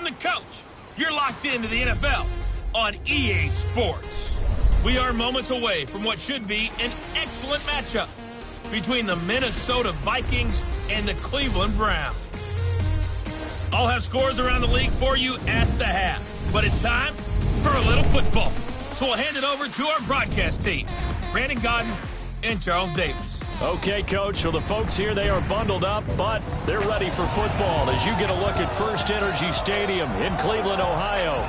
I'm the coach. You're locked into the NFL on EA Sports. We are moments away from what should be an excellent matchup between the Minnesota Vikings and the Cleveland Browns. I'll have scores around the league for you at the half, but it's time for a little football. So we'll hand it over to our broadcast team, Brandon Godden and Charles Davis. Okay, Coach, so the folks here, they are bundled up, but they're ready for football as you get a look at First Energy Stadium in Cleveland, Ohio.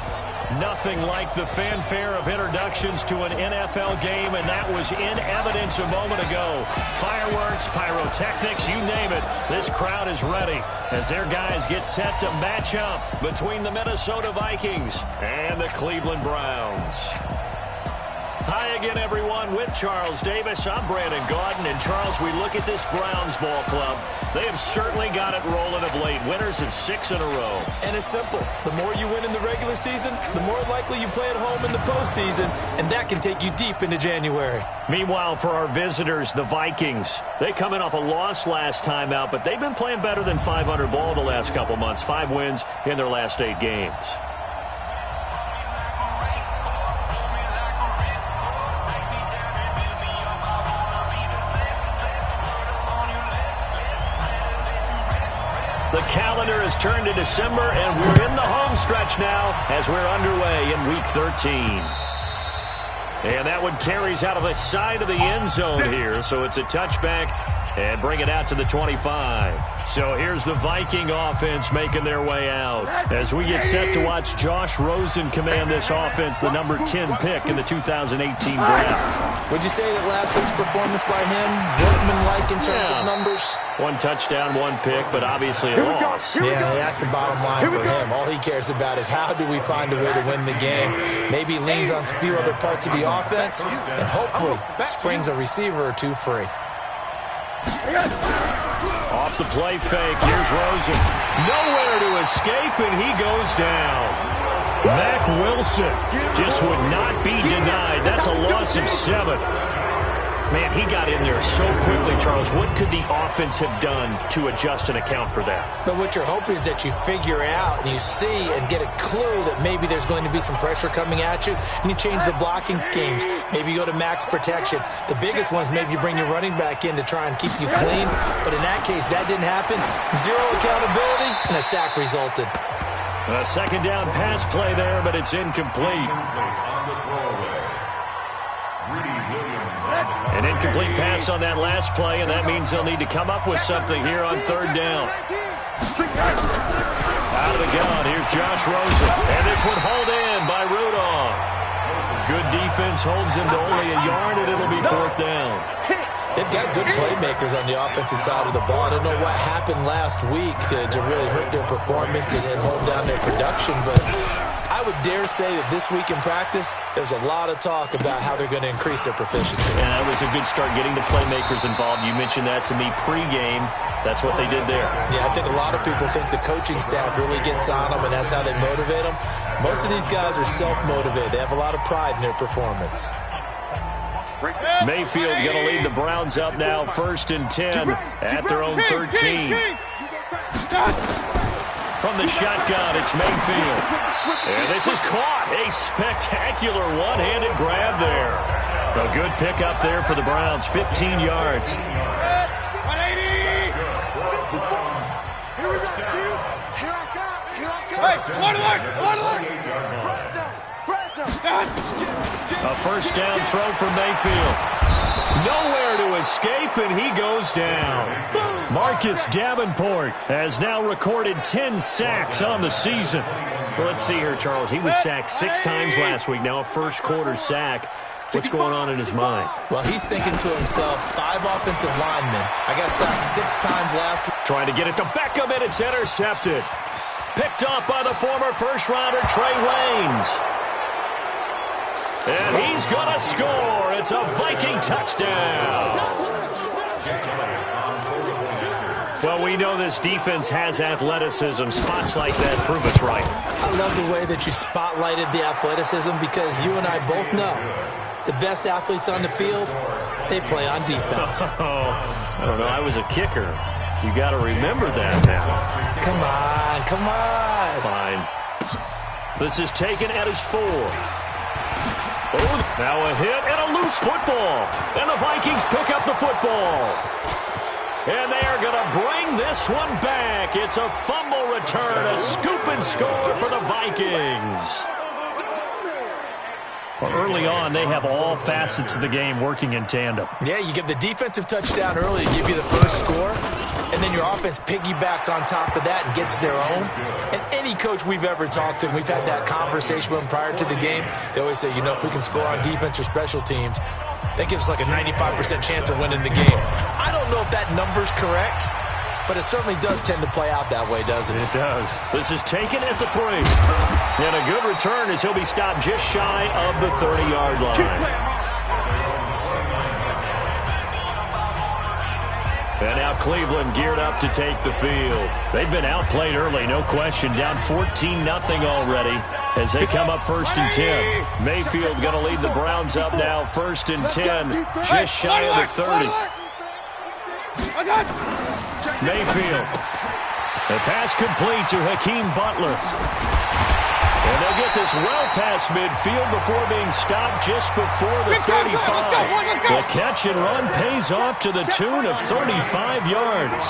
Nothing like the fanfare of introductions to an NFL game, and that was in evidence a moment ago. Fireworks, pyrotechnics, you name it. This crowd is ready as their guys get set to match up between the Minnesota Vikings and the Cleveland Browns. Hi again, everyone. With Charles Davis, I'm Brandon Godden. And, Charles, we look at this Browns ball club. They have certainly got it rolling of late. Winners in 6 in a row. And it's simple. The more you win in the regular season, the more likely you play at home in the postseason, and that can take you deep into January. Meanwhile, for our visitors, the Vikings, they come in off a loss last time out, but they've been playing better than 500 ball the last couple months. 5 wins in their last 8 games. The calendar has turned to December, and we're in the home stretch now as we're underway in Week 13. And that one carries out of the side of the end zone here, so it's a touchback and bring it out to the 25. So here's the Viking offense making their way out as we get set to watch Josh Rosen command this offense, the number 10 pick in the 2018 draft. Would you say that last week's performance by him, workman-like in terms of numbers? 1 touchdown, 1 pick, but obviously a loss. Yeah, that's the bottom line for him. All he cares about is how do we find a way to win the game. Maybe leans on a few other parts of the offense, and hopefully springs a receiver or 2 free. Off the play fake, here's Rosen. Nowhere to escape, and he goes down. Mack Wilson just would not be denied. That's a loss of 7. Man, he got in there so quickly, Charles. What could the offense have done to adjust and account for that? But what you're hoping is that you figure out and you see and get a clue that maybe there's going to be some pressure coming at you, and you change the blocking schemes. Maybe you go to max protection. The biggest one is maybe you bring your running back in to try and keep you clean. But in that case, that didn't happen. 0 accountability, and a sack resulted. A second down pass play there, but it's incomplete. An incomplete pass on that last play, and that means they'll need to come up with something here on 3rd down. Out of the gun, here's Josh Rosen. And this one hauled in by Rudolph. Good defense holds him to only a yard, and it'll be 4th down. They've got good playmakers on the offensive side of the ball. I don't know what happened last week to really hurt their performance and hold down their production, but I would dare say that this week in practice, there's a lot of talk about how they're going to increase their proficiency. And that was a good start getting the playmakers involved. You mentioned that to me pregame. That's what they did there. Yeah, I think a lot of people think the coaching staff really gets on them, and that's how they motivate them. Most of these guys are self-motivated. They have a lot of pride in their performance. Mayfield going to lead the Browns up now, 1st and 10 at their own 13. From the shotgun, it's Mayfield. And this is caught. A spectacular one-handed grab there. A good pickup there for the Browns, 15 yards. A 1st down throw from Mayfield. Nowhere to escape, and he goes down. Marcus Davenport has now recorded 10 sacks on the season. But let's see here, Charles. He was sacked 6 times last week. Now a first-quarter sack. What's going on in his mind? Well, he's thinking to himself, 5 offensive linemen. I got sacked 6 times last week. Trying to get it to Beckham, and it's intercepted. Picked off by the former first-rounder Trey Waynes. And he's going to score. It's a Viking touchdown. Well, we know this defense has athleticism. Spots like that prove us right. I love the way that you spotlighted the athleticism because you and I both know the best athletes on the field, they play on defense. I don't know. I was a kicker. You got to remember that now. Come on, come on. Fine. This is taken at his 4. Oh, now a hit and a loose football. And the Vikings pick up the football. And they are going to bring this one back. It's a fumble return, a scoop and score for the Vikings. Well, early on, they have all facets of the game working in tandem. Yeah, you give the defensive touchdown early to give you the first score, and then your offense piggybacks on top of that and gets their own. And any coach we've ever talked to, we've had that conversation with them prior to the game, they always say, you know, if we can score on defense or special teams, that gives us like a 95% chance of winning the game. I don't know if that number's correct, but it certainly does tend to play out that way, doesn't it? It does. This is taken at the 3. And a good return as he'll be stopped just shy of the 30-yard line. And now Cleveland geared up to take the field. They've been outplayed early, no question. Down 14-0 already as they come up 1st and 10. Mayfield going to lead the Browns up now 1st and 10, just shy of the 30. Mayfield. The pass complete to Hakeem Butler. And they'll get this well past midfield before being stopped just before the 35. The catch and run pays off to the tune of 35 yards.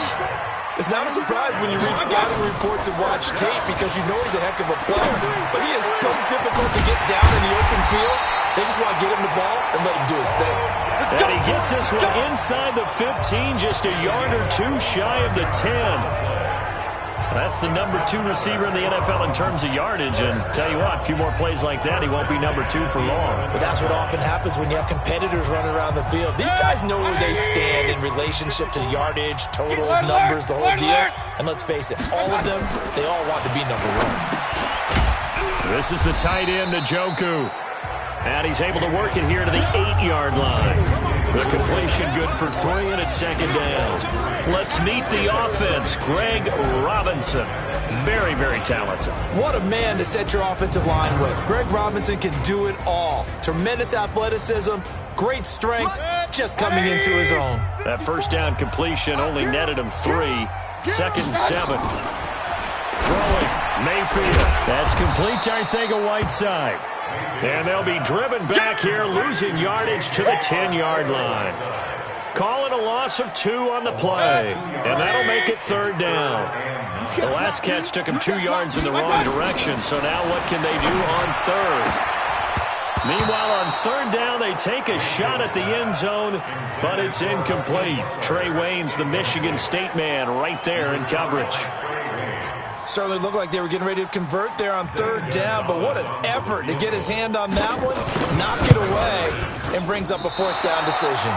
It's not a surprise when you read scouting reports and watch tape because you know he's a heck of a player. But he is so difficult to get down in the open field. They just want to get him the ball and let him do his thing. And he gets this one inside the 15, just a yard or two shy of the 10. That's the number 2 receiver in the NFL in terms of yardage. And tell you what, a few more plays like that, he won't be number 2 for long. But that's what often happens when you have competitors running around the field. These guys know where they stand in relationship to yardage, totals, numbers, the whole deal. And let's face it, all of them, they all want to be number 1. This is the tight end, Njoku. And he's able to work it here to the 8-yard line. The completion good for 3, and it's 2nd down. Let's meet the offense. Greg Robinson. Very, very talented. What a man to set your offensive line with. Greg Robinson can do it all. Tremendous athleticism, great strength, just coming into his own. That first down completion only netted him 3. 2nd and 7. Throwing. Mayfield. That's complete to Arcega-Whiteside. And they'll be driven back here, losing yardage to the 10-yard line. Calling a loss of 2 on the play. And that'll make it 3rd down. The last catch took him 2 yards in the wrong direction, so now what can they do on 3rd? Meanwhile, on 3rd down, they take a shot at the end zone, but it's incomplete. Trey Waynes, the Michigan State man, right there in coverage. Certainly looked like they were getting ready to convert there on 3rd down, but what an effort to get his hand on that one, knock it away, and brings up a 4th down decision.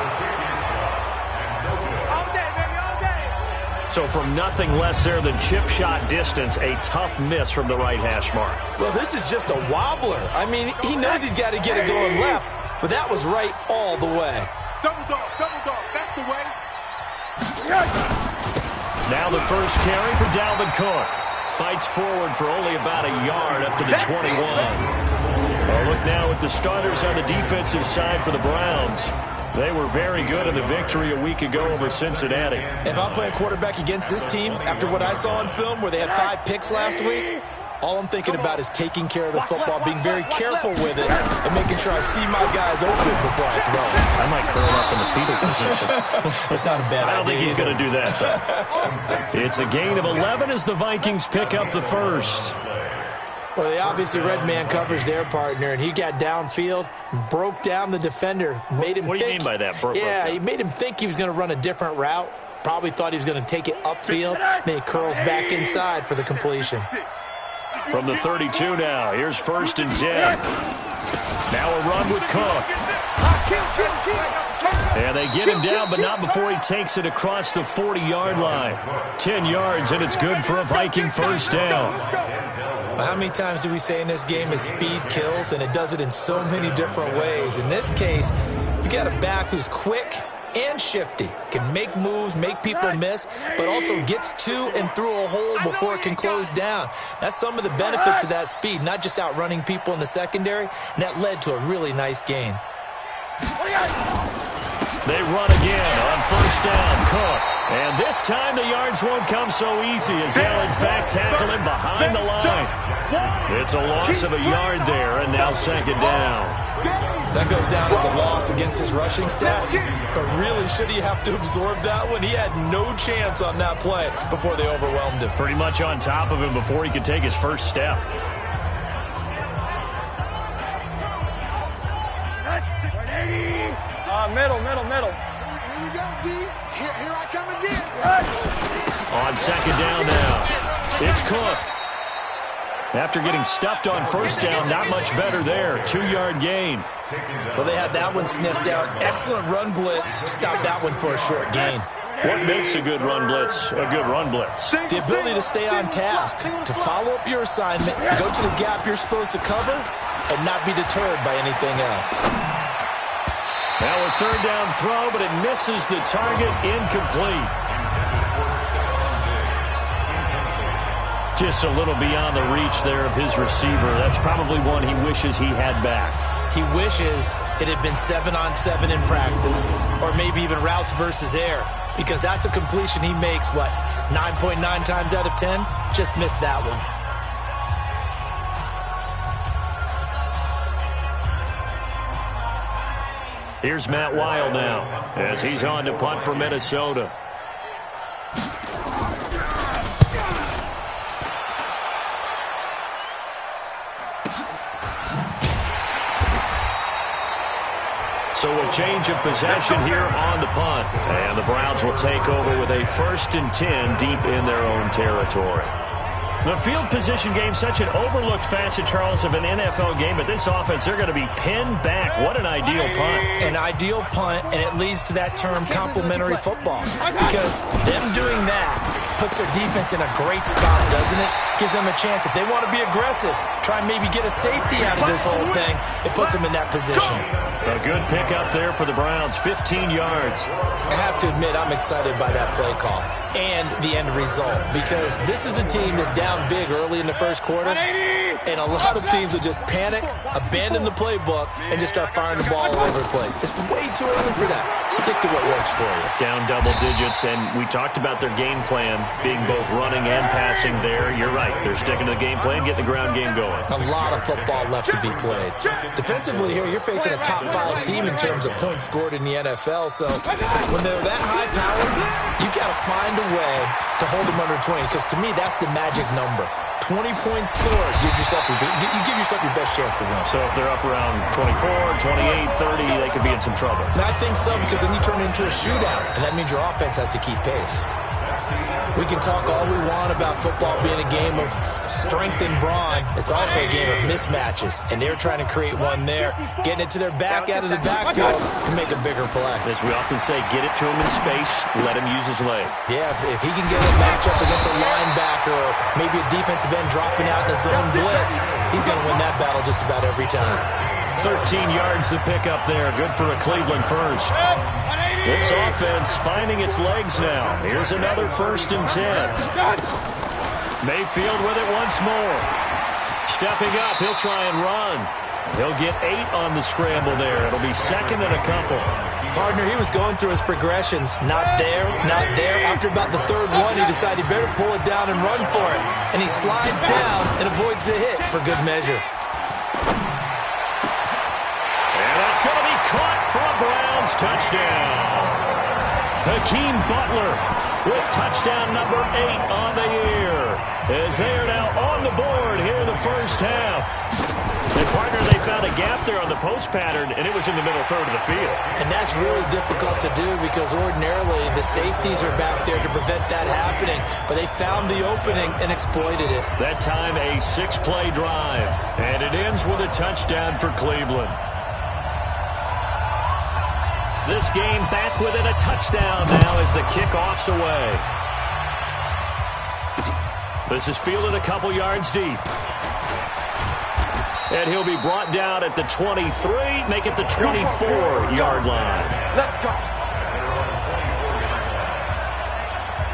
So from nothing less there than chip shot distance, a tough miss from the right hash mark. Well, this is just a wobbler. I mean, he knows he's got to get it going left, but that was right all the way. Double dog, that's the way. Now the first carry for Dalvin Cook. Fights forward for only about a yard up to the 21. Oh, look now at the starters on the defensive side for the Browns. They were very good in the victory a week ago over Cincinnati. If I'm playing quarterback against this team, after what I saw in film where they had 5 picks last week, all I'm thinking about is taking care of the football, being very careful with it, and making sure I see my guys open before I throw it. I might curl up in the fetal position. That's not a bad idea. I don't think he's going to do that, though. It's a gain of 11 as the Vikings pick up the first. Well, they obviously red man covers their partner, and he got downfield, broke down the defender, made him What do you mean by that? He made him think he was going to run a different route. Probably thought he was going to take it upfield. Then he curls back inside for the completion. From the 32 now, here's 1st and 10. Now a run with Cook. And they get him down, but not before he takes it across the 40-yard line. 10 yards, and it's good for a Viking 1st down. Well, how many times do we say in this game is speed kills, and it does it in so many different ways. In this case, you got a back who's quick and shifty, can make moves, make people miss, but also gets to and through a hole before it can close down. That's some of the benefits of that speed, not just outrunning people in the secondary, and that led to a really nice gain. They run again on first down. Cook. And this time the yards won't come so easy as they'll in fact tackle him behind the line. It's a loss of a yard there, and now second down. That goes down as a loss against his rushing stats. But really, should he have to absorb that one? He had no chance on that play before they overwhelmed him. Pretty much on top of him before he could take his first step. Middle. Here we go, D. Here I come again. On second down now, it's Cook. After getting stuffed on first down, not much better there. 2-yard gain. Well, they had that one sniffed out. Excellent run blitz. Stop that one for a short gain. What makes a good run blitz a good run blitz? The ability to stay on task, to follow up your assignment, go to the gap you're supposed to cover, and not be deterred by anything else. Now a third down throw, but it misses the target. Incomplete. Just a little beyond the reach there of his receiver. That's probably one he wishes he had back. He wishes it had been 7-on-7 in practice, or maybe even routes versus air, because that's a completion he makes, 9.9 times out of 10? Just missed that one. Here's Matt Weil now, as he's on to punt for Minnesota. So a change of possession here on the punt. And the Browns will take over with a 1st and 10 deep in their own territory. The field position game, such an overlooked facet, Charles, of an NFL game, but this offense, they're going to be pinned back. What an ideal punt. An ideal punt, and it leads to that term complementary football. Because them doing that puts their defense in a great spot, doesn't it? Gives them a chance. If they want to be aggressive, try and maybe get a safety out of this whole thing, it puts them in that position. A good pickup there for the Browns, 15 yards. I have to admit, I'm excited by that play call and the end result, because this is a team that's down big early in the first quarter, and a lot of teams will just panic, abandon the playbook, and just start firing the ball all over the place. It's way too early for that. Stick to what works for you. Down double digits, and we talked about their game plan being both running and passing there. You're right. They're sticking to the game plan, getting the ground game going. A lot of football left to be played. Defensively here, you're facing a top 5 team in terms of points scored in the NFL, so when they're that high-powered, you got to find a way to hold them under 20, because to me, that's the magic number. 20 points scored, you give yourself your best chance to win. So if they're up around 24, 28, 30, they could be in some trouble. And I think so, because then you turn it into a shootout, and that means your offense has to keep pace. We can talk all we want about football being a game of strength and brawn. It's also a game of mismatches, and they're trying to create one there, getting it to their back out of the backfield to make a bigger play. As we often say, get it to him in space, let him use his leg. Yeah, if he can get a matchup against a linebacker or maybe a defensive end dropping out in a zone blitz, he's going to win that battle just about every time. 13 yards to pick up there. Good for a Cleveland first. This offense finding its legs now. Here's another 1st and 10. Mayfield with it once more. Stepping up, he'll try and run. He'll get 8 on the scramble there. It'll be 2nd and a couple. Partner, he was going through his progressions. Not there, not there. After about the 3rd one, he decided he better pull it down and run for it. And he slides down and avoids the hit for good measure. Going to be caught for a Browns touchdown. Hakeem Butler with touchdown number 8 on the year, as they are now on the board here in the first half. And partner, they found a gap there on the post pattern, and it was in the middle third of the field. And that's really difficult to do, because ordinarily the safeties are back there to prevent that happening. But they found the opening and exploited it. That time a 6-play drive, and it ends with a touchdown for Cleveland. This game back within a touchdown now as the kickoff's away. This is fielded a couple yards deep. And he'll be brought down at the 23, make it the 24-yard line. Let's go.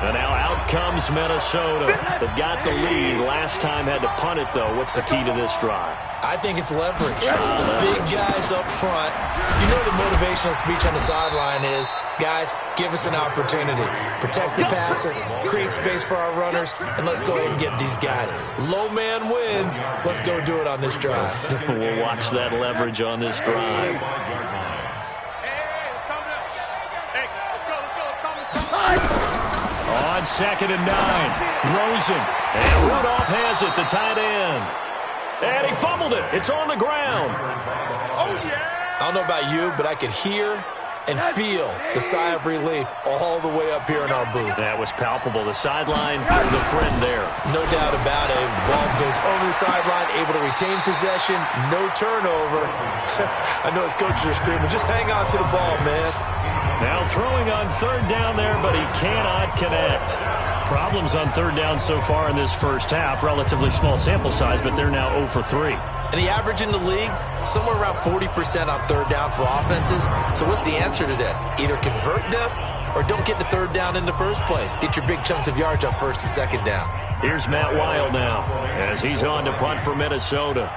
And now out comes Minnesota. They've got the lead. Last time had to punt it, though. What's the key to this drive? I think it's leverage. The big guys up front. You know the motivational speech on the sideline is, guys, give us an opportunity. Protect the passer, create space for our runners, and let's go ahead and get these guys. Low man wins. Let's go do it on this drive. We'll watch that leverage on this drive. On 2nd and 9, Rosen. And Rudolph has it, the tight end. And he fumbled it. It's on the ground. Oh, yeah. I don't know about you, but I could hear and feel the sigh of relief all the way up here in our booth. That was palpable. The sideline, the friend there. No doubt about it. Ball goes over the sideline, able to retain possession, no turnover. I know his coaches are screaming, just hang on to the ball, man. Now throwing on 3rd down there, but he cannot connect. Problems on 3rd down so far in this first half. Relatively small sample size, but they're now 0 for 3. And the average in the league, somewhere around 40% on 3rd down for offenses. So what's the answer to this? Either convert them or don't get to 3rd down in the first place. Get your big chunks of yards on 1st and 2nd down. Here's Matt Wild now as he's on to punt for Minnesota.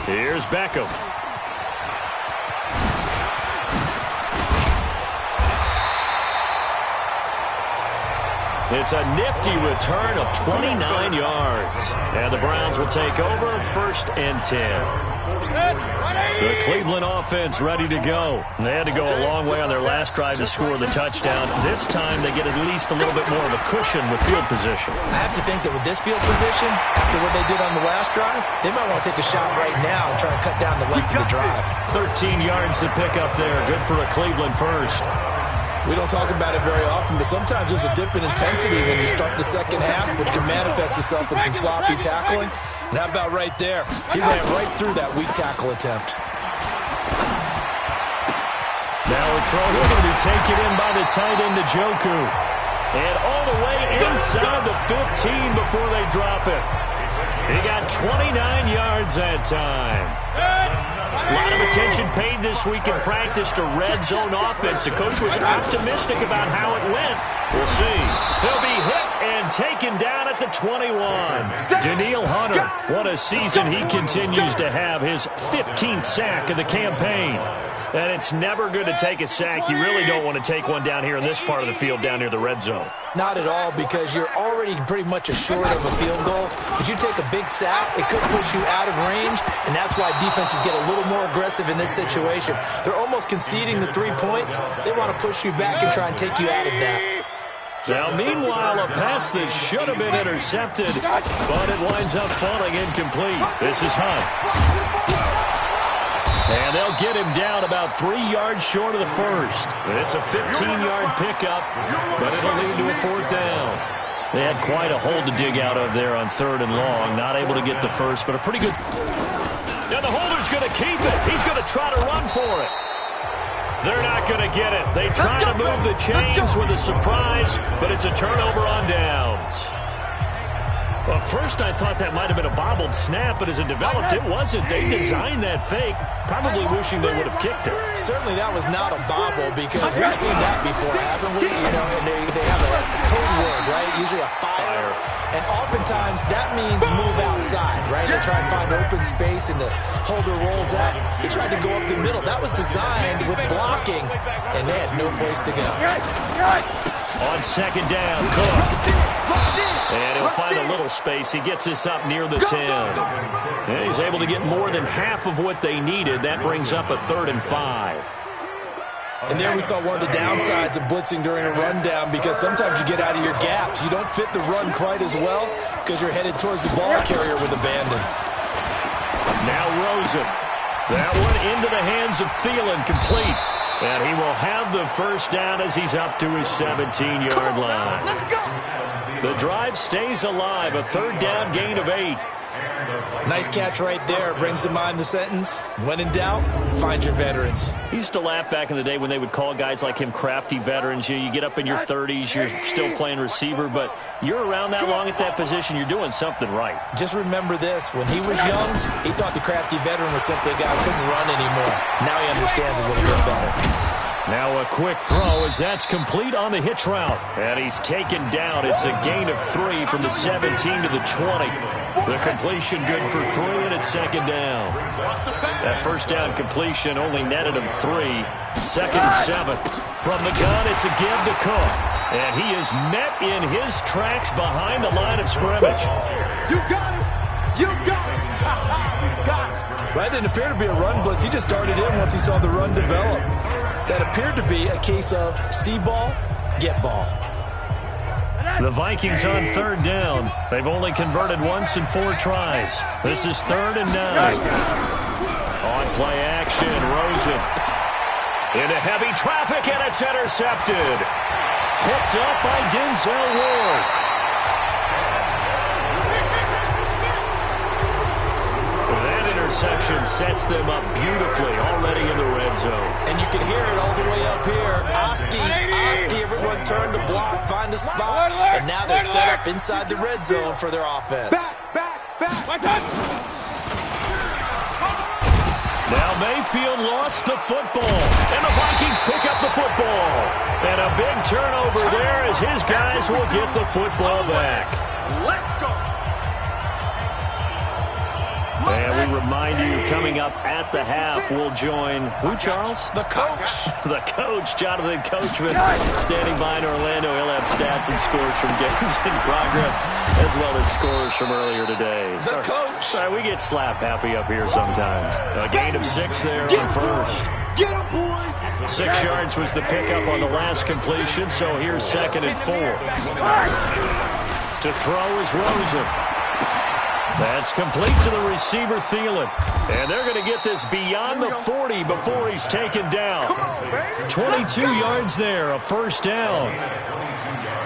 Here's Beckham. It's a nifty return of 29 yards. And the Browns will take over 1st and 10. The Cleveland offense ready to go. They had to go a long way on their last drive to score the touchdown. This time they get at least a little bit more of a cushion with field position. I have to think that with this field position, after what they did on the last drive, they might want to take a shot right now and try to cut down the length of the drive. 13 yards to pick up there. Good for a Cleveland first. We don't talk about it very often, but sometimes there's a dip in intensity when you start the second half, which can manifest itself in some sloppy tackling. And how about right there? He ran right through that weak tackle attempt. Now a throw here to be taken in by the tight end, Njoku. And all the way inside the 15 before they drop it. He got 29 yards that time. A lot of attention paid this week in practice to red zone offense. The coach was optimistic about how it went. We'll see. He'll be hit and taken down at the 21. Danielle Hunter, what a season he continues to have. His 15th sack of the campaign. And it's never good to take a sack. You really don't want to take one down here in this part of the field down near the red zone. Not at all, because you're already pretty much assured of a field goal. But you take a big sack, it could push you out of range, and that's why defenses get a little more aggressive in this situation. They're almost conceding the 3 points. They want to push you back and try and take you out of that. Now, meanwhile, a pass that should have been intercepted, but it winds up falling incomplete. This is Hunt. And they'll get him down about 3 yards short of the first. It's a 15-yard pickup, but it'll lead to a 4th down. They had quite a hole to dig out of there on 3rd and long. Not able to get the first, but a pretty good... Now the holder's going to keep it. He's going to try to run for it. They're not going to get it. They try to move the chains with a surprise, but it's a turnover on downs. Well, first I thought that might have been a bobbled snap, but as it developed, it wasn't. They designed that fake, probably wishing they would have kicked it. Certainly that was not a bobble, because we've seen that before, haven't we? You know, and they have a code word, right? Usually a fire. And oftentimes that means move outside, right? They try and find open space, and the holder rolls out. He tried to go up the middle. That was designed with blocking, and they had no place to go. On 2nd down, Cook. And he'll find a little space. He gets us up near the 10. And he's able to get more than half of what they needed. That brings up a 3rd and 5. And there we saw one of the downsides of blitzing during a rundown, because sometimes you get out of your gaps. You don't fit the run quite as well because you're headed towards the ball carrier with abandon. Now Rosen. That one into the hands of Thielen, complete. And he will have the first down as he's up to his 17-yard line. The drive stays alive. A 3rd down gain of 8. Nice catch right there. Brings to mind the sentence, when in doubt, find your veterans. He used to laugh back in the day when they would call guys like him crafty veterans. You get up in your 30s, you're still playing receiver, but you're around that long at that position, you're doing something right. Just remember this. When he was young, he thought the crafty veteran was simply a guy who couldn't run anymore. Now he understands a little bit better. Now a quick throw as that's complete on the hitch route. And he's taken down. It's a gain of 3 from the 17 to the 20. The completion good for 3, and it's second down. That first down completion only netted him 3. Second and 7. From the gun, it's a give to Cook. And he is met in his tracks behind the line of scrimmage. You got it. You got it. You got it. That didn't appear to be a run blitz. He just darted in once he saw the run develop. That appeared to be a case of see ball, get ball. The Vikings on third down. They've only converted once in 4 tries. This is 3rd and 9. On play action, Rosen. Into heavy traffic, and it's intercepted. Picked up by Denzel Ward. Interception sets them up beautifully already in the red zone. And you can hear it all the way up here. Oski, everyone turned to block, find a spot, and now they're set up inside the red zone for their offense. Back. Now Mayfield lost the football, and the Vikings pick up the football. And a big turnover there as his guys will get the football back. Let's go. And we remind you, coming up at the half, we'll join who, Charles? The coach. The coach, Jonathan Coachman, standing by in Orlando. He'll have stats and scores from games in progress, as well as scores from earlier today. The coach. Sorry, we get slap happy up here sometimes. A gain of 6 there on first. Get him, boy. 6 yards was the pickup on the last completion, so here's 2nd and 4. To throw is Rosen. That's complete to the receiver, Thielen. And they're going to get this beyond the 40 before he's taken down. 22 yards there, a first down.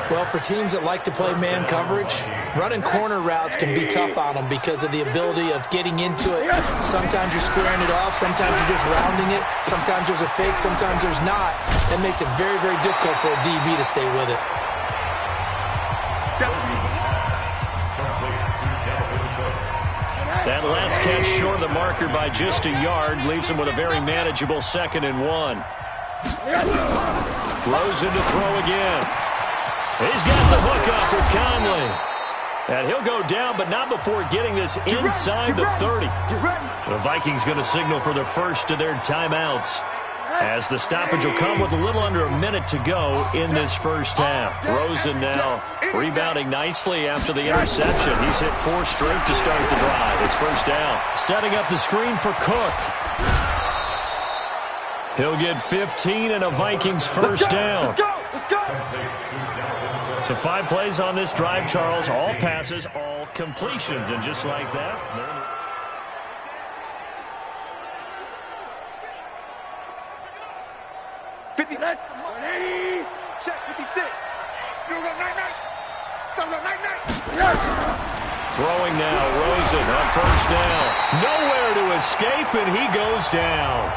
Well, for teams that like to play man coverage, running corner routes can be tough on them because of the ability of getting into it. Sometimes you're squaring it off. Sometimes you're just rounding it. Sometimes there's a fake. Sometimes there's not. That makes it very, very difficult for a DB to stay with it. That last catch short of the marker by just a yard leaves him with a very manageable 2nd and 1. Rosen to throw again. He's got the hook up with Conley. And he'll go down, but not before getting this inside the 30. The Vikings going to signal for the first of their timeouts, as the stoppage will come with a little under a minute to go in this first half. Rosen now rebounding nicely after the interception. He's hit 4 straight to start the drive. It's first down. Setting up the screen for Cook. He'll get 15 and a Vikings first down. Let's go. So 5 plays on this drive, Charles. All passes, all completions. And just like that, 50, 180, check 56. You go night. throwing now, Rosen on first down. Nowhere to escape, and he goes down.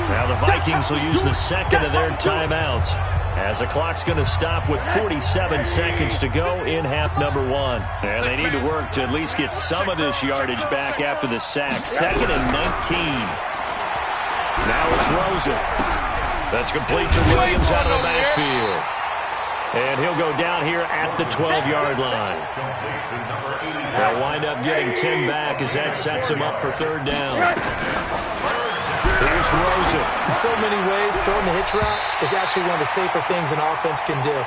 Now the Vikings will use the second of their timeouts, as the clock's going to stop with 47 seconds to go in half number 1. And they need to work to at least get some of this yardage back after the sack. 2nd and 19. Now it's Rosen. That's complete to Williams out of the backfield. And he'll go down here at the 12-yard line. They'll wind up getting 10 back as that sets him up for third down. Here's Rosen. In so many ways, throwing the hitch route is actually one of the safer things an offense can do.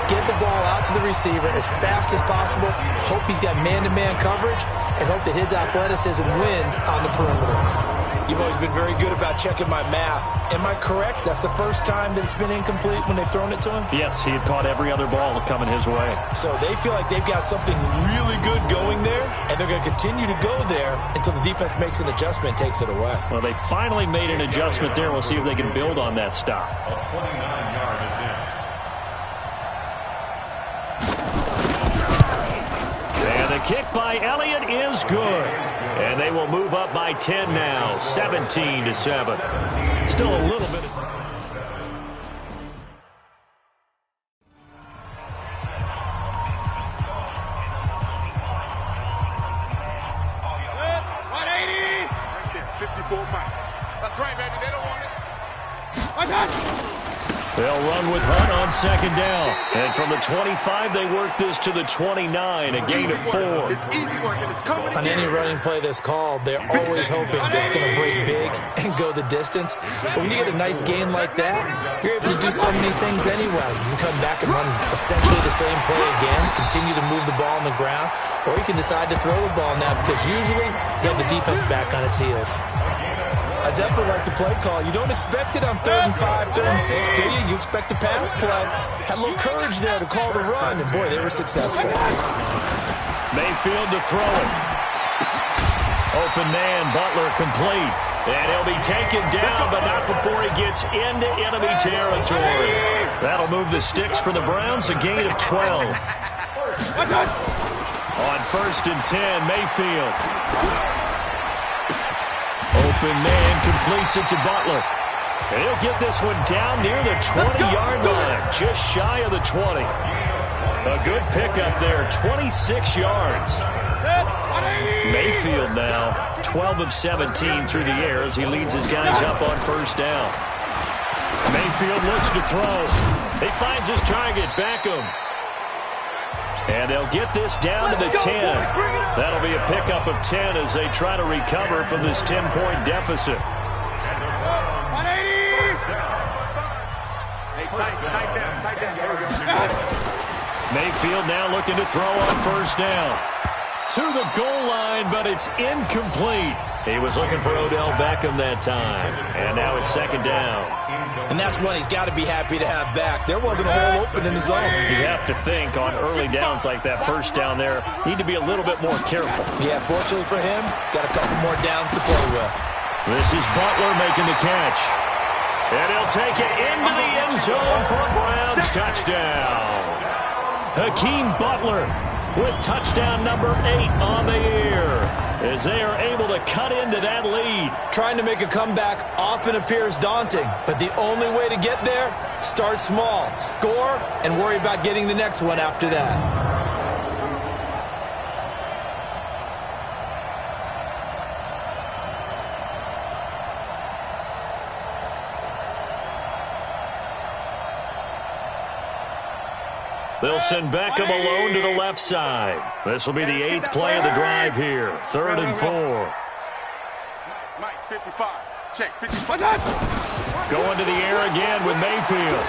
Get the ball out to the receiver as fast as possible, hope he's got man-to-man coverage, and hope that his athleticism wins on the perimeter. You've always been very good about checking my math. Am I correct? That's the first time that it's been incomplete when they've thrown it to him? Yes, he had caught every other ball coming his way. So they feel like they've got something really good going there, and they're going to continue to go there until the defense makes an adjustment and takes it away. Well, they finally made an adjustment there. We'll see if they can build on that stop. A 29-yard attempt. And the kick by Elliott is good. And they will move up by 10 now, 17-7. Still a little bit of... That's right, baby. They don't want it. They'll run with Hunt on second down. And from the 25, they work this to the 29, a gain of 4. It's easy work, and it's coming On any running play that's called, they're always hoping that it's going to break big and go the distance. But when you get a nice gain like that, you're able to do so many things anyway. You can come back and run essentially the same play again, continue to move the ball on the ground, or you can decide to throw the ball now because usually you have the defense back on its heels. I definitely like the play call. You don't expect it on 3rd and 5, 3rd and 6, do you? You expect a pass play. Had a little courage there to call the run, and boy, they were successful. Mayfield to throw it. Open man, Butler complete. And he'll be taken down, but not before he gets into enemy territory. That'll move the sticks for the Browns, a gain of 12. On 1st and 10, Mayfield. Open man completes it to Butler. And he'll get this one down near the 20-yard line, just shy of the 20. A good pickup there, 26 yards. Mayfield now, 12 of 17 through the air as he leads his guys up on 1st down. Mayfield looks to throw. He finds his target, Beckham. And they'll get this down to the 10. That'll be a pickup of 10 as they try to recover from this 10-point deficit. Mayfield now looking to throw on 1st down. To the goal line, but it's incomplete. He was looking for Odell Beckham that time. And now it's 2nd down. And that's one he's got to be happy to have back. There wasn't a hole open in the zone. You have to think on early downs like that 1st down there, need to be a little bit more careful. Yeah, fortunately for him, got a couple more downs to play with. This is Butler making the catch. And he'll take it into the end zone for a Browns touchdown. Hakeem Butler with touchdown number 8 on the year as they are able to cut into that lead. Trying to make a comeback often appears daunting, but the only way to get there, start small, score, and worry about getting the next one after that. They'll send Beckham alone to the left side. This will be the 8th play of the drive here. 3rd and 4. Mike, 55. Check, 55. Going to the air again with Mayfield.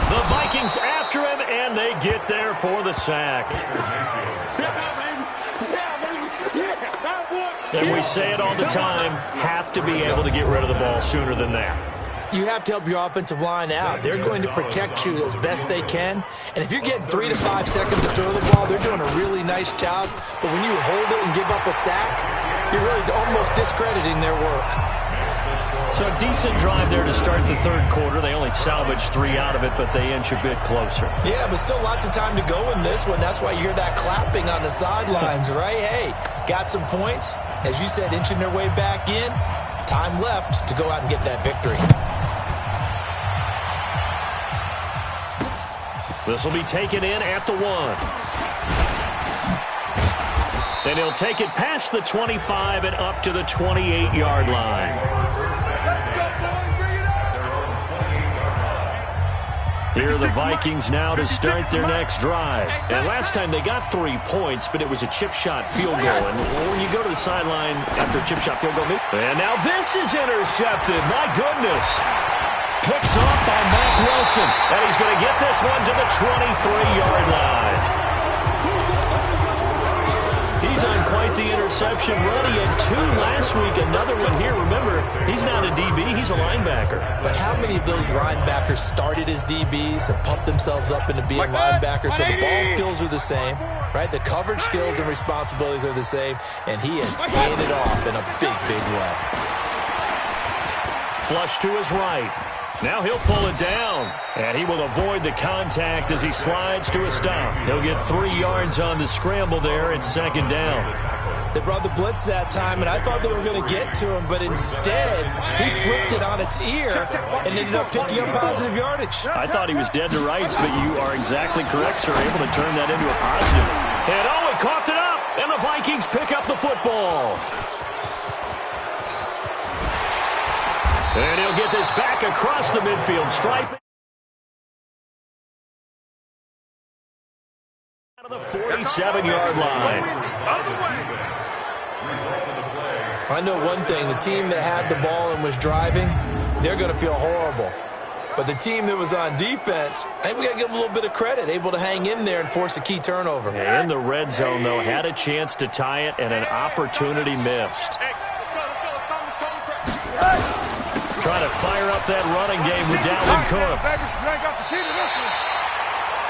The Vikings after him, and they get there for the sack. And we say it all the time, have to be able to get rid of the ball sooner than that. You have to help your offensive line out. They're going to protect you as best they can. And if you're getting 3 to 5 seconds to throw the ball, they're doing a really nice job. But when you hold it and give up a sack, you're really almost discrediting their work. So a decent drive there to start the 3rd quarter. They only salvaged 3 out of it, but they inch a bit closer. Yeah, but still lots of time to go in this one. That's why you hear that clapping on the sidelines, right? Hey, got some points. As you said, inching their way back in. Time left to go out and get that victory. This will be taken in at the 1. And he'll take it past the 25 and up to the 28-yard line. Here are the Vikings now to start their next drive. And last time they got 3 points, but it was a chip shot field goal. And when you go to the sideline after a chip shot field goal, and now this is intercepted. My goodness. Picked off by Mack Wilson. And he's going to get this one to the 23-yard line. He's on quite the interception run. He had 2 last week, another one here. Remember, he's not a DB, he's a linebacker. But how many of those linebackers started as DBs and pumped themselves up into being linebackers? So the ball skills are the same, right? The coverage skills and responsibilities are the same, and he is paying it off in a big, big way. Flush to his right. Now he'll pull it down, and he will avoid the contact as he slides to a stop. He'll get 3 yards on the scramble there at 2nd down. They brought the blitz that time, and I thought they were going to get to him, but instead he flipped it on its ear and ended up picking up positive yardage. I thought he was dead to rights, but you are exactly correct, sir, able to turn that into a positive. And he coughed it up, and the Vikings pick up the football. And he'll get this back across the midfield stripe. Out of the 47-yard line. I know one thing. The team that had the ball and was driving, they're going to feel horrible. But the team that was on defense, I think we got to give them a little bit of credit, able to hang in there and force a key turnover. In the red zone, though, had a chance to tie it and an opportunity missed. Trying to fire up that running game with Dalvin Cook.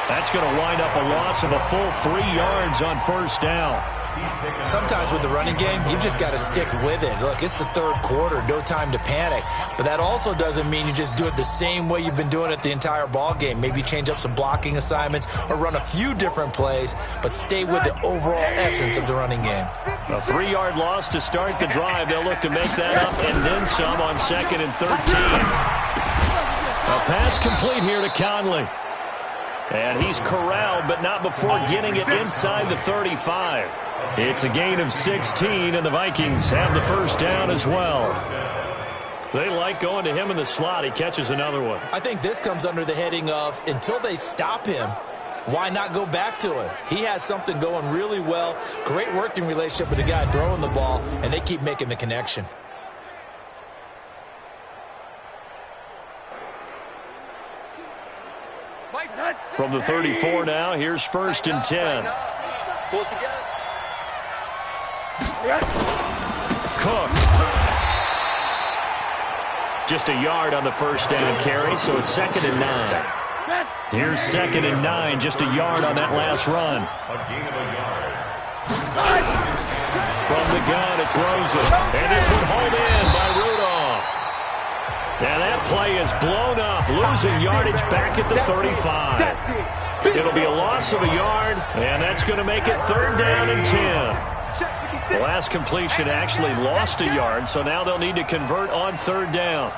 That's going to wind up a loss of a full 3 yards on first down. Sometimes with the running game, you've just got to stick with it. Look, it's the third quarter, no time to panic. But that also doesn't mean you just do it the same way you've been doing it the entire ball game. Maybe change up some blocking assignments or run a few different plays, but stay with the overall essence of the running game. A 3-yard loss to start the drive. They'll look to make that up and then some on 2nd and 13. A pass complete here to Conley. And he's corralled, but not before getting it inside the 35. It's a gain of 16, and the Vikings have the first down as well. They like going to him in the slot. He catches another one. I think this comes under the heading of, until they stop him, why not go back to him? He has something going really well. Great working relationship with the guy throwing the ball, and they keep making the connection. From the 34 now, here's 1st and 10. Cook. Just a yard on the first down carry, so it's 2nd and 9. Here's 2nd and 9, just a yard on that last run. From the gun, it's Rosen. And this one hauled in by Rudolph. And that play is blown up, losing yardage back at the 35. It'll be a loss of a yard, and that's going to make it 3rd down and 10. The last completion actually lost a yard, so now they'll need to convert on 3rd down.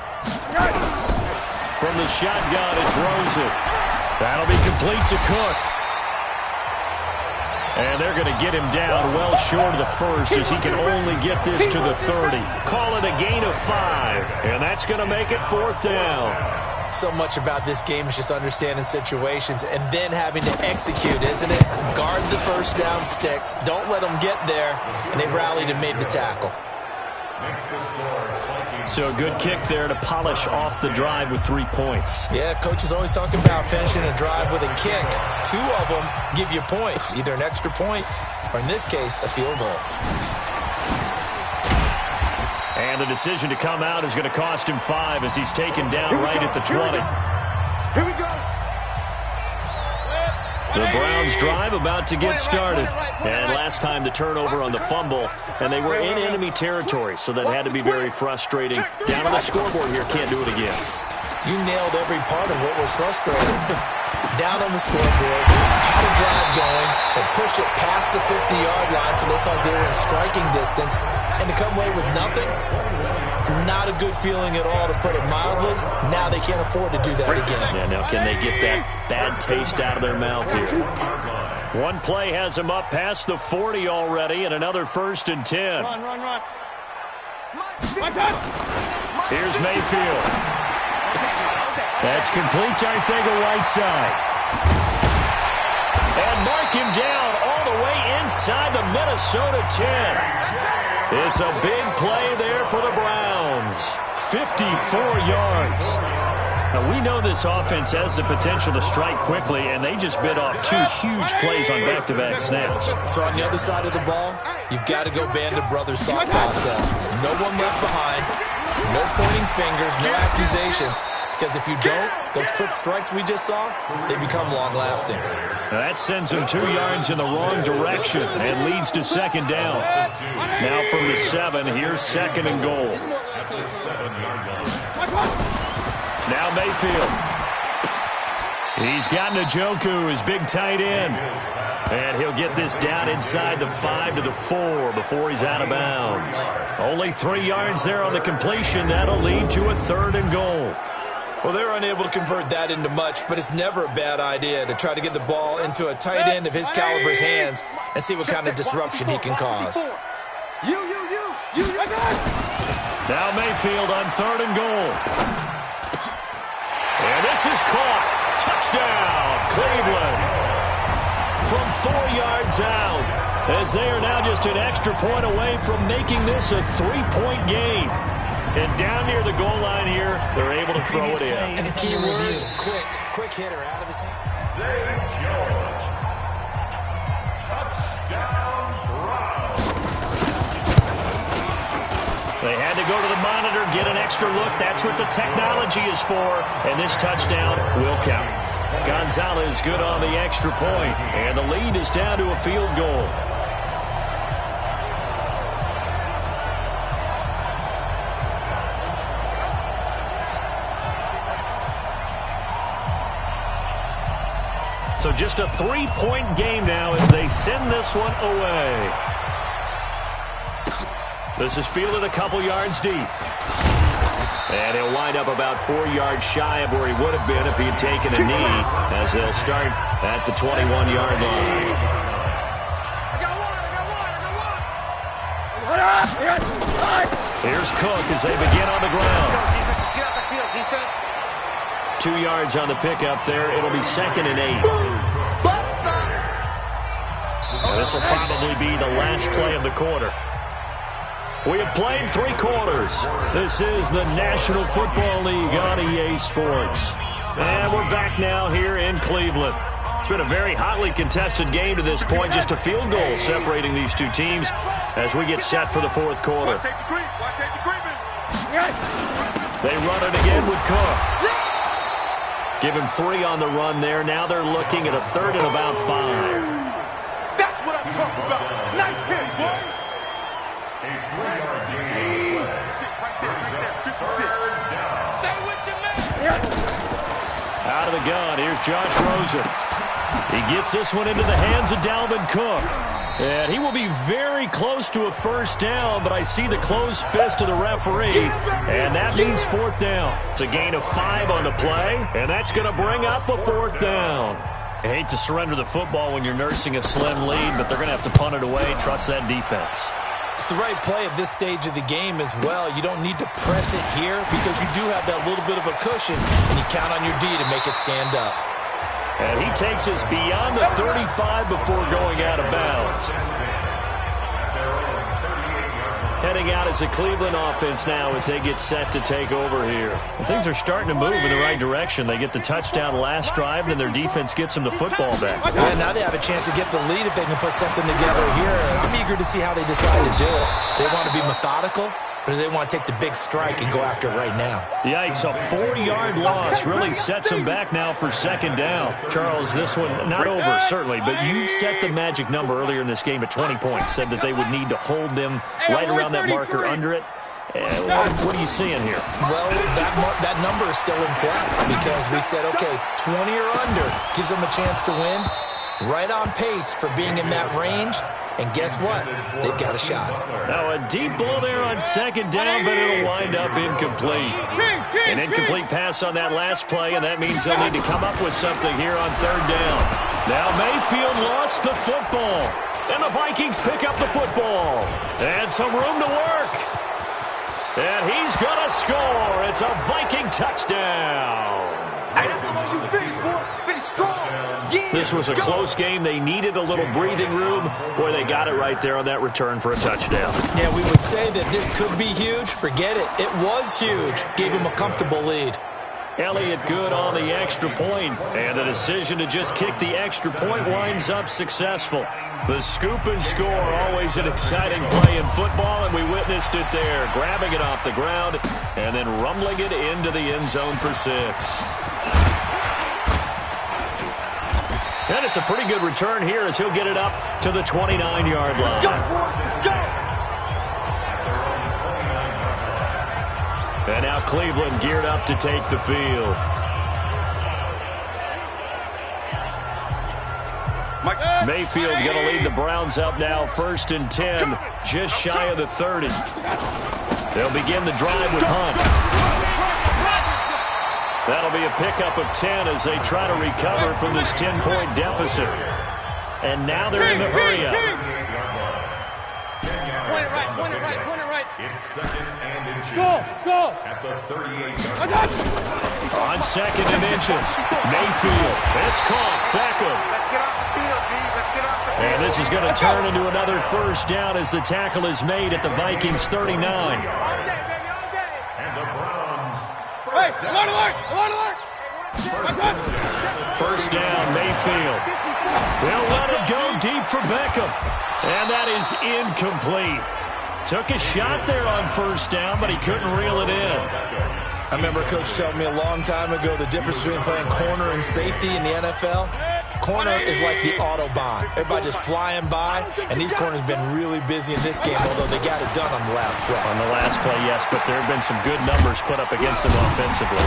From the shotgun, it's Rosen. That'll be complete to Cook. And they're going to get him down well short of the first as he can only get this to the 30. Call it a gain of 5, and that's going to make it 4th down. So much about this game is just understanding situations and then having to execute, isn't it? Guard the first down sticks. Don't let them get there. And they rallied and made the tackle. So a good kick there to polish off the drive with 3 points. Yeah, coach is always talking about finishing a drive with a kick. 2 of them give you points, either an extra point or, in this case, a field goal. And the decision to come out is going to cost him 5 as he's taken down right at the 20. Here we go. The Browns drive about to get started. And last time the turnover on the fumble, and they were in enemy territory, so that had to be very frustrating. Down on the scoreboard here, can't do it again. You nailed every part of what was frustrating. Down on the scoreboard, had a drive going, they pushed it past the 50-yard line so they thought they were in striking distance, and to come away with nothing, not a good feeling at all, to put it mildly. Now they can't afford to do that again. Yeah, now can they get that bad taste out of their mouth here? One play has them up past the 40 already, and another 1st and 10. Run. Here's Mayfield. That's complete to Arcega-Whiteside. And mark him down all the way inside the Minnesota 10. It's a big play there for the Browns. 54 yards. Now, we know this offense has the potential to strike quickly, and they just bit off 2 huge plays on back-to-back snaps. So on the other side of the ball, you've got to go band of brothers thought process. No one left behind, no pointing fingers, no accusations. Because if you don't, those quick strikes we just saw, they become long-lasting. That sends him 2 yards in the wrong direction and leads to 2nd down. Now from the 7, here's 2nd and goal. Now Mayfield. He's got Njoku, his big tight end. And he'll get this down inside the 5 to the 4 before he's out of bounds. Only 3 yards there on the completion. That'll lead to a 3rd and goal. Well, they're unable to convert that into much, but it's never a bad idea to try to get the ball into a tight end of his caliber's hands and see what kind of disruption he can cause. You. Now Mayfield on 3rd and goal. And this is caught. Touchdown, Cleveland. From 4 yards out, as they are now just an extra point away from making this a 3-point game. And down near the goal line here, they're able to throw it in. And the key word, quick hitter out of his hand. Zay Jones. Touchdown, Browns. They had to go to the monitor, get an extra look. That's what the technology is for. And this touchdown will count. Gonzalez good on the extra point. And the lead is down to a field goal. So just a 3-point game now as they send this one away. This is fielded a couple yards deep. And he'll wind up about 4 yards shy of where he would have been if he had taken a knee, as they'll start at the 21-yard line. Here's Cook as they begin on the ground. 2 yards on the pickup there. It'll be 2nd and 8. And this will probably be the last play of the quarter. We have played 3 quarters. This is the National Football League on EA Sports. And we're back now here in Cleveland. It's been a very hotly contested game to this point. Just a field goal separating these two teams as we get set for the 4th quarter. They run it again with Cook. Give him 3 on the run there. Now they're looking at a 3rd and about 5. That's what I'm talking about. Nice hit, boys. A 3-yard gain. Right there, 56. Stay with your man. Out of the gun, here's Josh Rosen. He gets this one into the hands of Dalvin Cook. And he will be very close to a 1st down, but I see the closed fist of the referee, and that means 4th down. It's a gain of 5 on the play, and that's going to bring up a 4th down. I hate to surrender the football when you're nursing a slim lead, but they're going to have to punt it away. Trust that defense. It's the right play at this stage of the game as well. You don't need to press it here because you do have that little bit of a cushion, and you count on your D to make it stand up. And he takes us beyond the 35 before going out of bounds. Heading out as a Cleveland offense now as they get set to take over here. And things are starting to move in the right direction. They get the touchdown last drive, and their defense gets them the football back. And now they have a chance to get the lead if they can put something together here. I'm eager to see how they decide to do it. They want to be methodical, or do they want to take the big strike and go after it right now? Yikes, a 4-yard loss really sets them back now for 2nd down. Charles, this one not over, certainly, but you set the magic number earlier in this game at 20 points, said that they would need to hold them right around that marker under it. What are you seeing here? Well, that number is still in play because we said, okay, 20 or under gives them a chance to win. Right on pace for being in that range. And guess what? They've got a shot. Now a deep ball there on 2nd down, but it'll wind up incomplete. An incomplete pass on that last play, and that means they'll need to come up with something here on 3rd down. Now Mayfield lost the football, and the Vikings pick up the football. And some room to work. And he's going to score. It's a Viking touchdown. Hey, that's the way you finish, boy. Finish strong. Yeah. This was a close game. They needed a little breathing room. Boy, they got it right there on that return for a touchdown. Yeah, we would say that this could be huge. Forget it. It was huge. Gave him a comfortable lead. Elliott good on the extra point, and the decision to just kick the extra point winds up successful. The scoop and score, always an exciting play in football, and we witnessed it there, grabbing it off the ground and then rumbling it into the end zone for 6. And it's a pretty good return here as he'll get it up to the 29-yard line. Go, boys. Let's go. And now Cleveland geared up to take the field. Mayfield going to lead the Browns up now, 1st and 10, just shy of the 30. They'll begin the drive with Hunt. That'll be a pickup of 10 as they try to recover from this 10-point deficit. And now they're in the hurry-up. Point it right, point it right, point it right. It's second and inches. Go! At the 38-yard line. On second and inches. Mayfield. It's caught. Beckham. Let's get off the field, D. Let's get off the field. And this is going to turn into another first down as the tackle is made at the Vikings 39. All day, baby, all day. And the Browns. Hey, alert! First down, Mayfield. They'll let it go deep for Beckham. And that is incomplete. Took a shot there on first down, but he couldn't reel it in. I remember Coach telling me a long time ago the difference between playing corner and safety in the NFL. Corner is like the Autobahn. Everybody just flying by, and these corners have been really busy in this game, although they got it done on the last play. On the last play, yes, but there have been some good numbers put up against them offensively.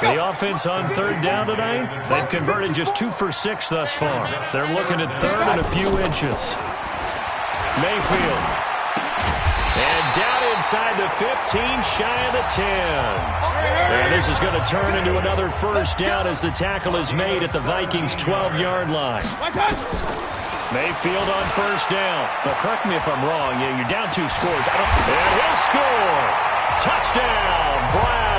The offense on third down tonight, they've converted just 2 for 6 thus far. They're looking at third and a few inches. Mayfield. And down inside the 15, shy of the 10. And this is going to turn into another first down as the tackle is made at the Vikings' 12-yard line. Mayfield on first down. But correct me if I'm wrong. Yeah, you're down 2 scores. And he'll score. Touchdown, Browns.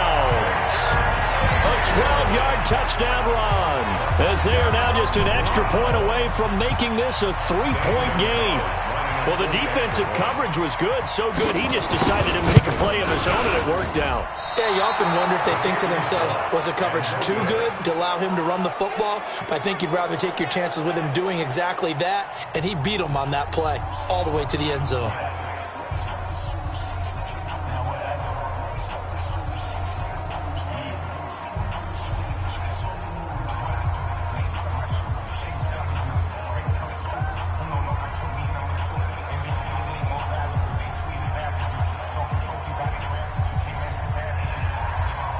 A 12-yard touchdown run, as they are now just an extra point away from making this a 3-point game. Well, the defensive coverage was good, so good he just decided to make a play of his own, and it worked out. Yeah, you often wonder if they think to themselves, was the coverage too good to allow him to run the football? But I think you'd rather take your chances with him doing exactly that, and he beat him on that play all the way to the end zone.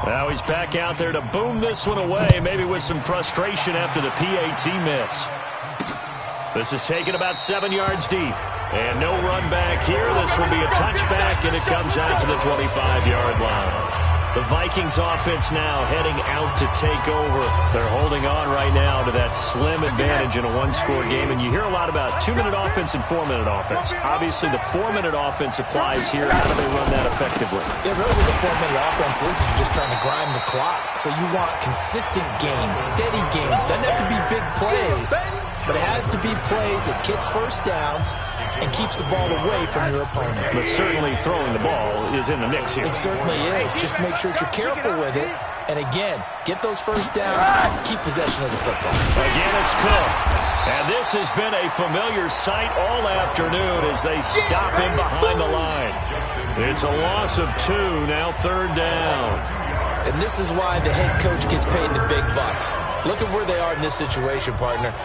Now he's back out there to boom this one away, maybe with some frustration after the PAT miss. This is taken about 7 yards deep. And no run back here. This will be a touchback, and it comes out to the 25-yard line. The Vikings offense now heading out to take over. They're holding on right now to that slim advantage in a one-score game. And you hear a lot about 2-minute offense and 4-minute offense. Obviously, the 4-minute offense applies here. How do they run that effectively? Yeah, really what the 4-minute offense is you're just trying to grind the clock. So you want consistent gains, steady gains. Doesn't have to be big plays, but it has to be plays that gets first downs and keeps the ball away from your opponent. But certainly throwing the ball is in the mix here. It certainly is. Just make sure that you're careful with it. And again, get those first downs, keep possession of the football. Again, it's Cook. And this has been a familiar sight all afternoon as they stop him behind the line. It's a loss of 2, now third down. And this is why the head coach gets paid the big bucks. Look at where they are in this situation, partner.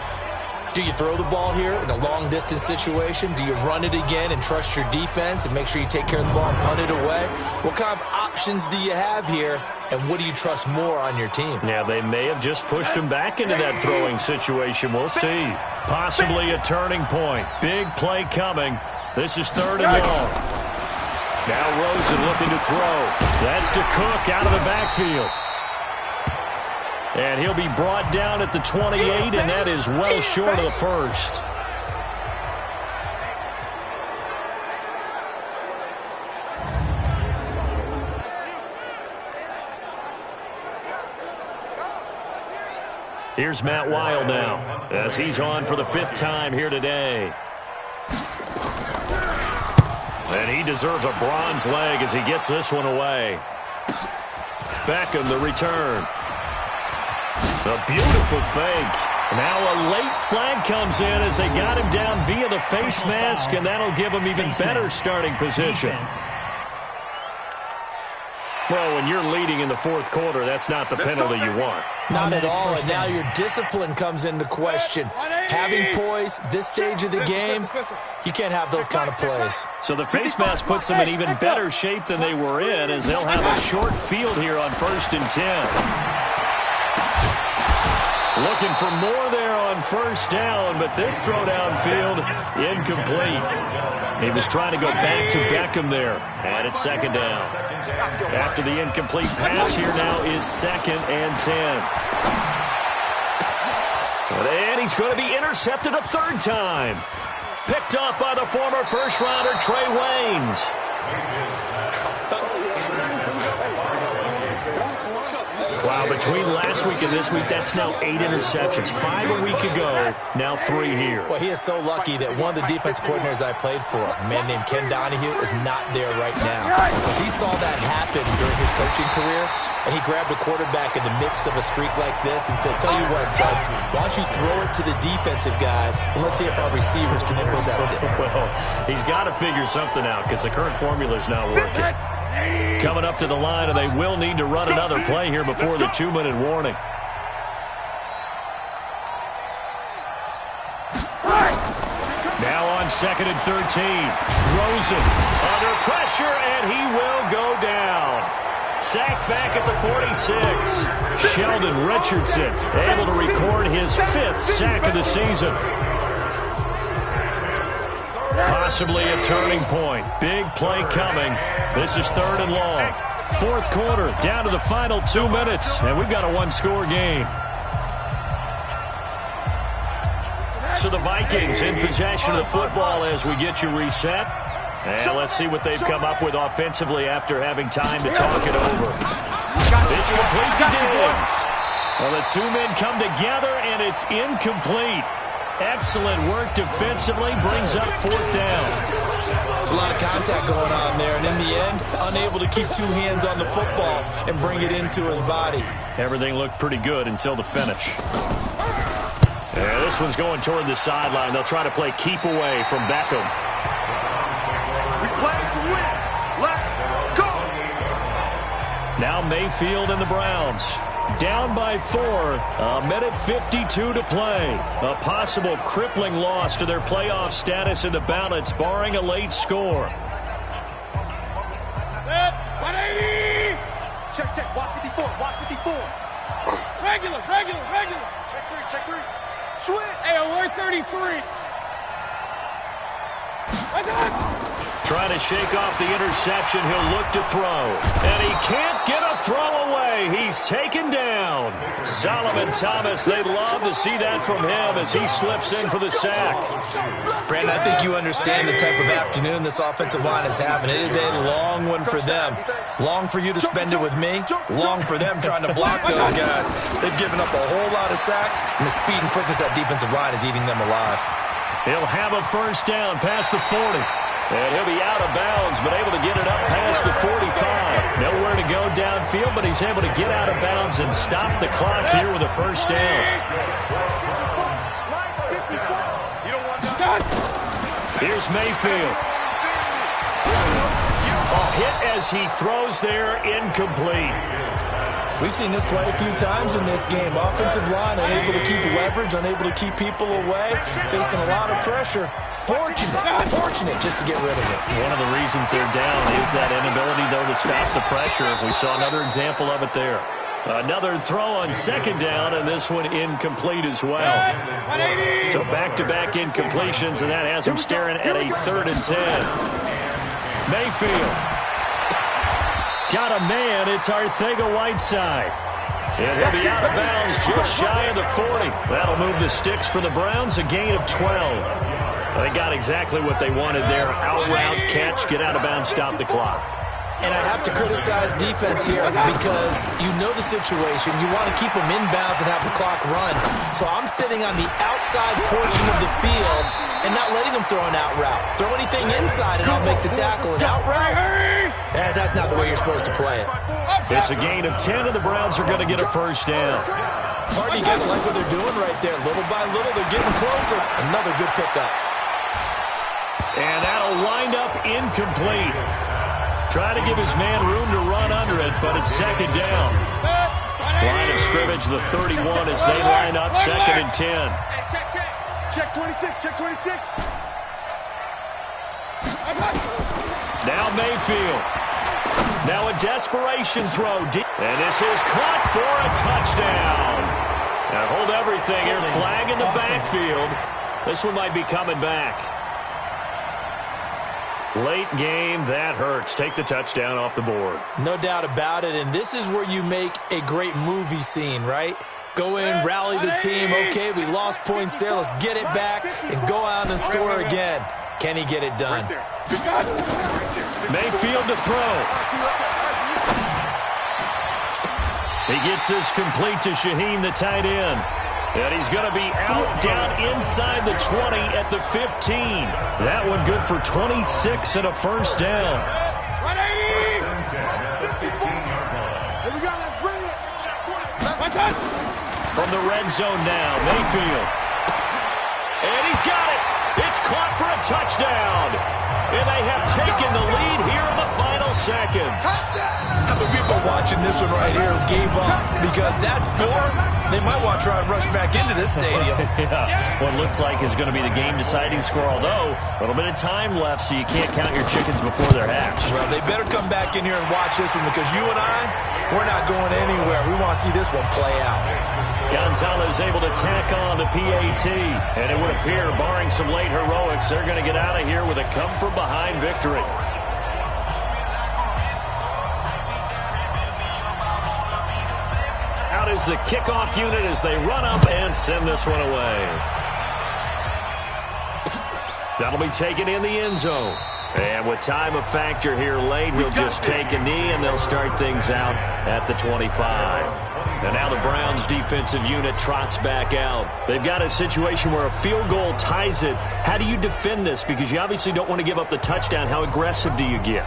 Do you throw the ball here in a long-distance situation? Do you run it again and trust your defense and make sure you take care of the ball and punt it away? What kind of options do you have here, and what do you trust more on your team? Yeah, they may have just pushed him back into that throwing situation. We'll see. Possibly a turning point. Big play coming. This is third and long. Now Rosen looking to throw. That's to Cook out of the backfield. And he'll be brought down at the 28, and that is well short of the first. Here's Matt Wild now, as he's on for the 5th time here today. And he deserves a bronze leg as he gets this one away. Beckham, the return. A beautiful fake. Now a late flag comes in as they got him down via the face mask, and that'll give him even better starting position. Well, when you're leading in the 4th quarter, that's not the penalty you want. Not at all, and now your discipline comes into question. Having poise this stage of the game, you can't have those kind of plays. So the face mask puts them in even better shape than they were in, as they'll have a short field here on 1st and 10. Looking for more there on first down, but this throw downfield, incomplete. He was trying to go back to Beckham there, and it's 2nd down. After the incomplete pass, here now is 2nd and 10. And he one's going to be intercepted a third time. Picked off by the former first-rounder Trey Waynes. Wow, between last week and this week, that's now 8 interceptions. 5 a week ago, now 3 here. Well, he is so lucky that one of the defense coordinators I played for, a man named Ken Donahue, is not there right now. Because he saw that happen during his coaching career, and he grabbed a quarterback in the midst of a streak like this and said, tell you what, son, why don't you throw it to the defensive guys, and let's see if our receivers can intercept it. Well, he's got to figure something out because the current formula is not working. Coming up to the line, and they will need to run another play here before the 2-minute warning. Now on 2nd and 13. Rosen under pressure, and he will go down. Sacked back at the 46. Sheldon Richardson able to record his 5th sack of the season. Possibly a turning point. Big play coming. This is 3rd and long. 4th quarter, down to the final 2 minutes, and we've got a 1-score game. So the Vikings in possession of the football as we get you reset. And let's see what they've come up with offensively after having time to talk it over. It's complete to Diggs. Well, the 2 men come together, and it's incomplete. Excellent work defensively, brings up 4th down. There's a lot of contact going on there, and in the end, unable to keep 2 hands on the football and bring it into his body. Everything looked pretty good until the finish. Yeah, this one's going toward the sideline. They'll try to play keep away from Beckham. We play to win. Let's go. Now Mayfield and the Browns. Down by 4, a minute 52 to play. A possible crippling loss to their playoff status in the balance, barring a late score. 180. Check. Walk 54. Regular. Check 3. Switch. Hey, alert 33. Trying to shake off the interception. He'll look to throw. And he can't get a throw away. He's taken down. Solomon Thomas, they'd love to see that from him as he slips in for the sack. Brandon, I think you understand the type of afternoon this offensive line is having. It is a long one for them. Long for you to spend it with me. Long for them trying to block those guys. They've given up a whole lot of sacks, and the speed and quickness of that defensive line is eating them alive. He'll have a first down past the 40. And he'll be out of bounds, but able to get it up past the 45. Nowhere to go downfield, but he's able to get out of bounds and stop the clock here with a first down. Here's Mayfield. A hit as he throws there, incomplete. We've seen this quite a few times in this game. Offensive line unable to keep leverage, unable to keep people away, facing a lot of pressure. Fortunate just to get rid of it. One of the reasons they're down is that inability, though, to stop the pressure. We saw another example of it there. Another throw on 2nd down, and this one incomplete as well. So back-to-back incompletions, and that has them staring at a 3rd and 10. Mayfield. Got a man. It's Arcega-Whiteside. And he'll be out of bounds just shy of the 40. That'll move the sticks for the Browns, a gain of 12. They got exactly what they wanted there. Out route, catch, get out of bounds, stop the clock. And I have to criticize defense here because you know the situation. You want to keep them inbounds and have the clock run. So I'm sitting on the outside portion of the field and not letting them throw an out route. Throw anything inside and I'll make the tackle. An out route? That's not the way you're supposed to play it. It's a gain of 10, and the Browns are going to get a first down. Hard to get like what they're doing right there. Little by little, they're getting closer. Another good pickup. And that'll wind up incomplete. Trying to give his man room to run under it, but it's 2nd down. Line of scrimmage, the 31 as they line up, 2nd and 10. Check 26. Now Mayfield. Now a desperation throw. And this is caught for a touchdown. Now hold everything here. Flag in the backfield. This one might be coming back. Late game, that hurts. Take the touchdown off the board. No doubt about it, and this is where you make a great movie scene, right? Go in, rally the team. Okay, we lost points there. Let's get it back and go out and score again. Can he get it done? Mayfield to throw. He gets this complete to Shaheen, the tight end. And he's going to be out down inside the 20 at the 15. That one good for 26 and a first down. From the red zone now, Mayfield. And he's got it. It's caught for a touchdown. And they have taken the lead here in the final seconds. How many people watching this one right here who gave up because that score, they might want to try and rush back into this stadium. Yeah, what looks like is going to be the game-deciding score, although a little bit of time left, so you can't count your chickens before they're hatched. Well, they better come back in here and watch this one because you and I, we're not going anywhere. We want to see this one play out. Gonzalez able to tack on the PAT, and it would appear, barring some late heroics, they're going to get out of here with a come-from-behind victory. Out is the kickoff unit as they run up and send this one away. That'll be taken in the end zone. And with time a factor here late, he'll just take a knee, and they'll start things out at the 25. And now the Browns defensive unit trots back out. They've got a situation where a field goal ties it. How do you defend this? Because you obviously don't want to give up the touchdown. How aggressive do you get?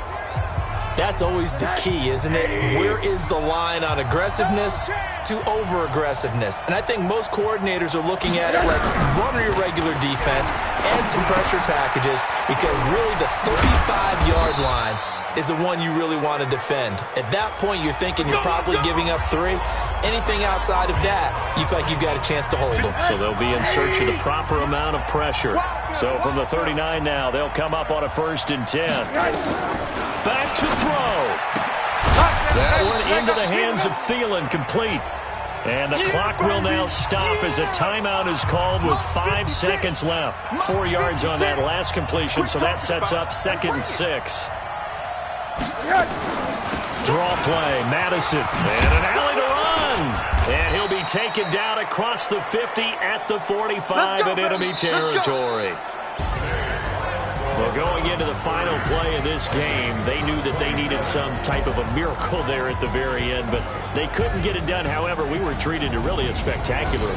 That's always the key, isn't it? Where is the line on aggressiveness to over-aggressiveness? And I think most coordinators are looking at it like run your regular defense, add some pressure packages, because really the 35-yard line is the one you really want to defend. At that point, you're thinking you're probably giving up 3. Anything outside of that, you feel like you've got a chance to hold them. So they'll be in search of the proper amount of pressure. So from the 39 now, they'll come up on a 1st and 10. Back to throw. That one into the hands of Thielen, complete. And the clock will now stop as a timeout is called with 5 seconds left. 4 yards on that last completion, so that sets up 2nd and 6. Draw play, Madison, and an alley to run. And he'll be taken down across the 50 at the 45 in enemy territory. Well, going into the final play of this game, they knew that they needed some type of a miracle there at the very end, but they couldn't get it done. However, we were treated to really a spectacular